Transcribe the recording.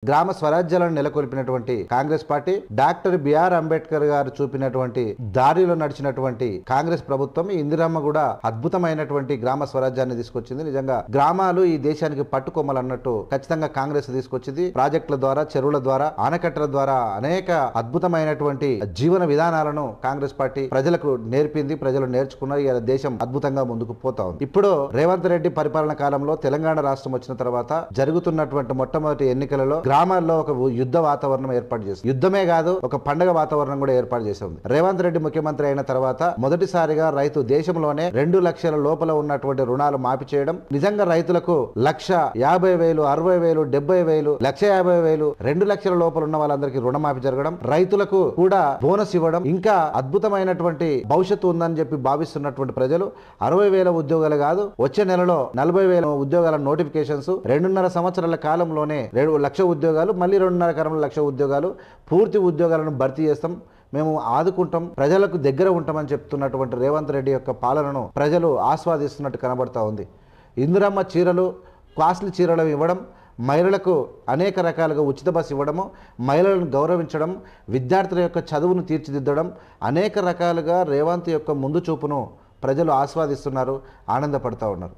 గ్రామ స్వరాజ్యాలను నెలకొల్పినటువంటి Congress party, doctor B R Ambedkar గారు చూపినటువంటి దారిలో నడిచినటువంటి కాంగ్రెస్ ప్రభుత్వం ఇందిరమ్మ కూడా అద్భుతమైనటువంటి గ్రామ స్వరాజ్యాన్ని తీసుకొచ్చింది. నిజంగా గ్రామాలు ఈ దేశానికి పట్టుకొమ్మలు అన్నట్టు ఖచ్చితంగా కాంగ్రెస్ తీసుకొచ్చింది. ప్రాజెక్టుల ద్వారా, చెరువుల ద్వారా, ఆనకట్టల ద్వారా అనేక అద్భుతమైనటువంటి జీవన విధానాలను కాంగ్రెస్ పార్టీ ప్రజలకు నేర్పింది. ప్రజలు నేర్చుకున్నారు. ఈ దేశం అద్భుతంగా ముందుకు పోతా ఉంది. ఇప్పుడు రేవంత్ రెడ్డి పరిపాలన కాలంలో తెలంగాణ రాష్ట్రం వచ్చిన తర్వాత జరుగుతున్నటువంటి మొట్టమొదటి ఎన్నికలలో గ్రామాల్లో ఒక యుద్ధ వాతావరణం ఏర్పాటు చేసింది. యుద్ధమే కాదు, ఒక పండగ వాతావరణం కూడా ఏర్పాటు చేసింది. రేవంత్ రెడ్డి ముఖ్యమంత్రి అయిన తర్వాత మొదటిసారిగా రైతు దేశంలోనే 2 లక్షల లోపల ఉన్నటువంటి రుణాలు మాఫీ చేయడం, నిజంగా రైతులకు 1,50,000, 60,000, 70,000, 1,50,000, 2 లక్షల లోపల ఉన్న వాళ్ళందరికీ రుణమాఫీ జరగడం, రైతులకు కూడా బోనస్ ఇవ్వడం, ఇంకా అద్భుతమైనటువంటి భవిష్యత్తు ఉందని చెప్పి భావిస్తున్నటువంటి ప్రజలు 60,000 ఉద్యోగాలు కాదు, వచ్చే నెలలో 40,000 ఉద్యోగాల నోటిఫికేషన్స్, 2.5 సంవత్సరాల కాలంలోనే 2 లక్ష ఉద్యోగాలు, మళ్ళీ 2.5 కాలంలో 1 లక్ష ఉద్యోగాలు, పూర్తి ఉద్యోగాలను భర్తీ చేస్తాం, మేము ఆదుకుంటాం, ప్రజలకు దగ్గర ఉంటామని చెప్తున్నటువంటి రేవంత్ రెడ్డి యొక్క పాలనను ప్రజలు ఆస్వాదిస్తున్నట్టు కనబడతా ఉంది. ఇందిరమ్మ చీరలు, కాస్ట్లీ చీరలు ఇవ్వడం, మహిళలకు అనేక రకాలుగా ఉచిత బస్సు ఇవ్వడము, మహిళలను గౌరవించడం, విద్యార్థుల యొక్క చదువును తీర్చిదిద్దడం, అనేక రకాలుగా రేవంత్ యొక్క ముందు చూపును ప్రజలు ఆస్వాదిస్తున్నారు, ఆనందపడుతూ ఉన్నారు.